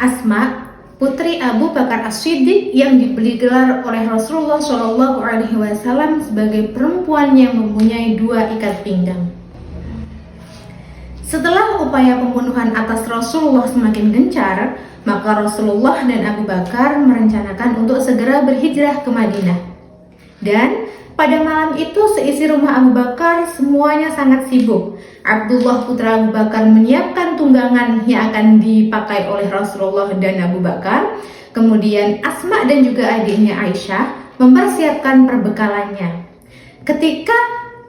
Asma, putri Abu Bakar As-Siddiq yang diberi gelar oleh Rasulullah SAW sebagai perempuan yang mempunyai 2 ikat pinggang. Setelah upaya pembunuhan atas Rasulullah semakin gencar, maka Rasulullah dan Abu Bakar merencanakan untuk segera berhijrah ke Madinah. Dan pada malam itu seisi rumah Abu Bakar semuanya sangat sibuk. Abdullah putra Abu Bakar menyiapkan tunggangan yang akan dipakai oleh Rasulullah dan Abu Bakar. Kemudian Asma dan juga adiknya Aisyah mempersiapkan perbekalannya. Ketika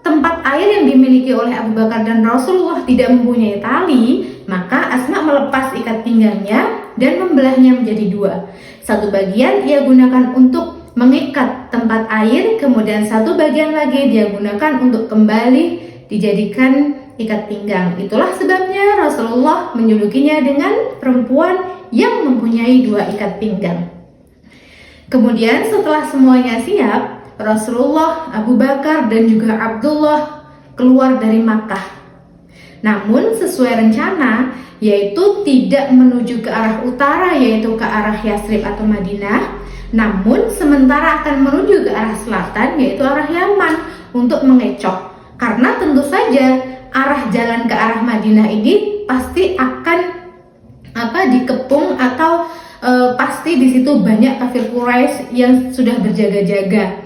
tempat air yang dimiliki oleh Abu Bakar dan Rasulullah tidak mempunyai tali, maka Asma melepas ikat pinggangnya dan membelahnya menjadi 2. Satu bagian ia gunakan untuk mengikat tempat air, kemudian satu bagian lagi dia gunakan untuk kembali dijadikan ikat pinggang. Itulah sebabnya Rasulullah menjulukinya dengan perempuan yang mempunyai 2 ikat pinggang. Kemudian setelah semuanya siap, Rasulullah, Abu Bakar dan juga Abdullah keluar dari Makkah. Namun sesuai rencana, yaitu tidak menuju ke arah utara, yaitu ke arah Yasrib atau Madinah, namun sementara akan menuju ke arah selatan, yaitu arah Yaman, untuk mengecoh. Karena tentu saja arah jalan ke arah Madinah ini pasti akan dikepung atau pasti di situ banyak kafir Quraisy yang sudah berjaga-jaga.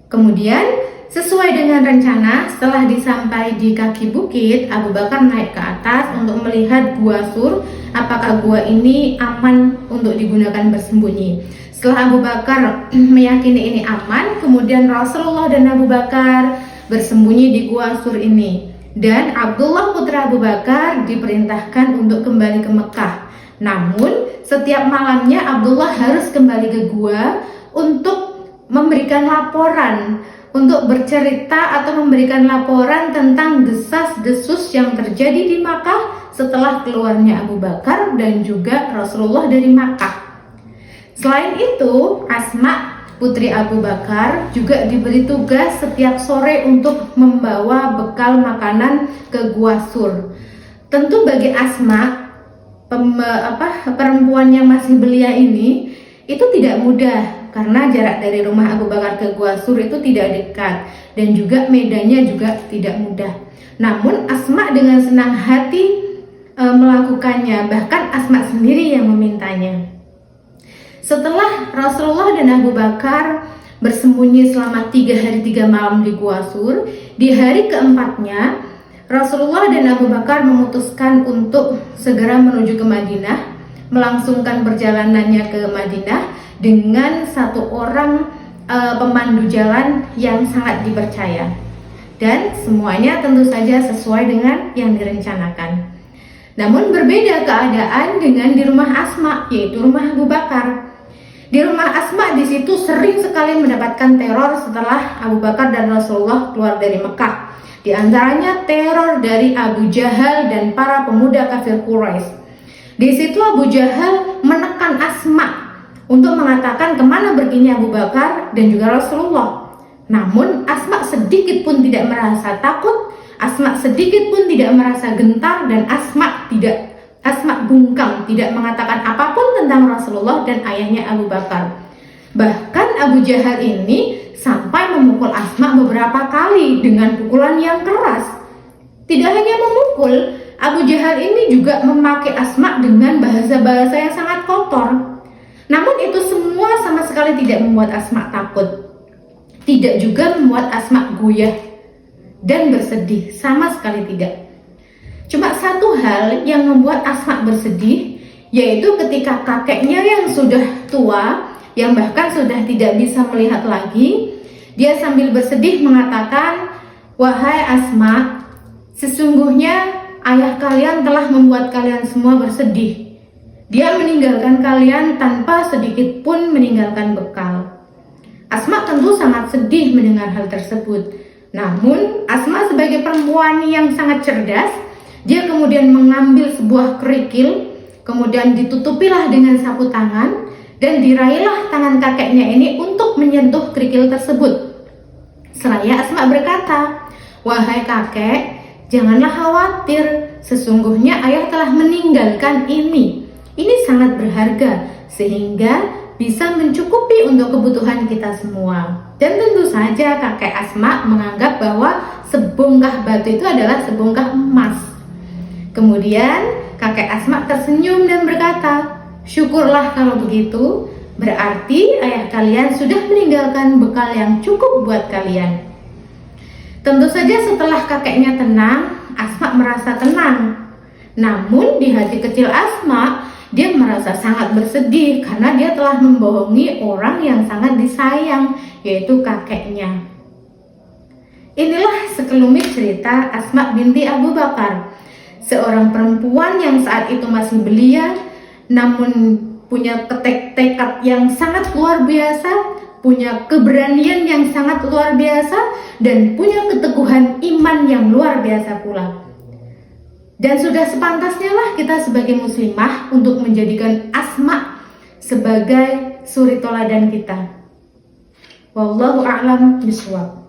Kemudian sesuai dengan rencana, setelah disampai di kaki bukit, Abu Bakar naik ke atas untuk melihat Gua Sur, apakah gua ini aman untuk digunakan bersembunyi. Setelah Abu Bakar meyakini ini aman, kemudian Rasulullah dan Abu Bakar bersembunyi di Gua Sur ini. Dan Abdullah putra Abu Bakar diperintahkan untuk kembali ke Mekah. Namun setiap malamnya Abdullah harus kembali ke gua untuk memberikan laporan, untuk bercerita atau memberikan laporan tentang desas-desus yang terjadi di Makkah setelah keluarnya Abu Bakar dan juga Rasulullah dari Makkah. Selain itu, Asma, putri Abu Bakar, juga diberi tugas setiap sore untuk membawa bekal makanan ke Gua Sur. Tentu bagi Asma, perempuan yang masih belia ini, itu tidak mudah karena jarak dari rumah Abu Bakar ke Gua Sur itu tidak dekat dan juga medannya juga tidak mudah. Namun Asma dengan senang hati melakukannya, bahkan Asma sendiri yang memintanya. Setelah Rasulullah dan Abu Bakar bersembunyi selama 3 hari 3 malam di Gua Sur, di hari keempatnya Rasulullah dan Abu Bakar memutuskan untuk segera menuju ke Madinah, melangsungkan perjalanannya ke Madinah dengan 1 orang pemandu jalan yang sangat dipercaya. Dan semuanya tentu saja sesuai dengan yang direncanakan. Namun berbeda keadaan dengan di rumah Asma, yaitu rumah Abu Bakar. Di rumah Asma di situ sering sekali mendapatkan teror setelah Abu Bakar dan Rasulullah keluar dari Mekah. Di antaranya teror dari Abu Jahal dan para pemuda kafir Quraisy. Di situ Abu Jahal menekan Asma untuk mengatakan kemana perginya Abu Bakar dan juga Rasulullah. Namun Asma sedikit pun tidak merasa takut, Asma sedikit pun tidak merasa gentar, dan Asma bungkam, tidak mengatakan apapun tentang Rasulullah dan ayahnya Abu Bakar. Bahkan Abu Jahal ini sampai memukul Asma beberapa kali dengan pukulan yang keras. Tidak hanya memukul, Abu Jahal ini juga memakai Asma dengan bahasa-bahasa yang sangat kotor. Namun itu semua sama sekali tidak membuat Asma takut. Tidak juga membuat Asma goyah dan bersedih, sama sekali tidak. Cuma satu hal yang membuat Asma bersedih, yaitu ketika kakeknya yang sudah tua, yang bahkan sudah tidak bisa melihat lagi, dia sambil bersedih mengatakan, "Wahai Asma, sesungguhnya ayah kalian telah membuat kalian semua bersedih. Dia meninggalkan kalian tanpa sedikit pun meninggalkan bekal." Asma tentu sangat sedih mendengar hal tersebut. Namun Asma sebagai perempuan yang sangat cerdas, dia kemudian mengambil sebuah kerikil, kemudian ditutupilah dengan sapu tangan, dan diraihlah tangan kakeknya ini untuk menyentuh kerikil tersebut. Seraya Asma berkata, "Wahai kakek, janganlah khawatir, sesungguhnya ayah telah meninggalkan ini. Ini sangat berharga sehingga bisa mencukupi untuk kebutuhan kita semua. Dan tentu saja kakek Asma menganggap bahwa sebongkah batu itu adalah sebongkah emas. Kemudian kakek Asma tersenyum dan berkata, "Syukurlah kalau begitu, berarti ayah kalian sudah meninggalkan bekal yang cukup buat kalian." Tentu saja setelah kakeknya tenang, Asma merasa tenang. Namun di hati kecil Asma, dia merasa sangat bersedih karena dia telah membohongi orang yang sangat disayang, yaitu kakeknya. Inilah sekelumit cerita Asma binti Abu Bakar, seorang perempuan yang saat itu masih belia, namun punya tekad yang sangat luar biasa, punya keberanian yang sangat luar biasa, dan punya keteguhan iman yang luar biasa pula. Dan sudah sepantasnya lah kita sebagai muslimah untuk menjadikan Asma sebagai suri toladan kita. Wallahu a'lam bishawab.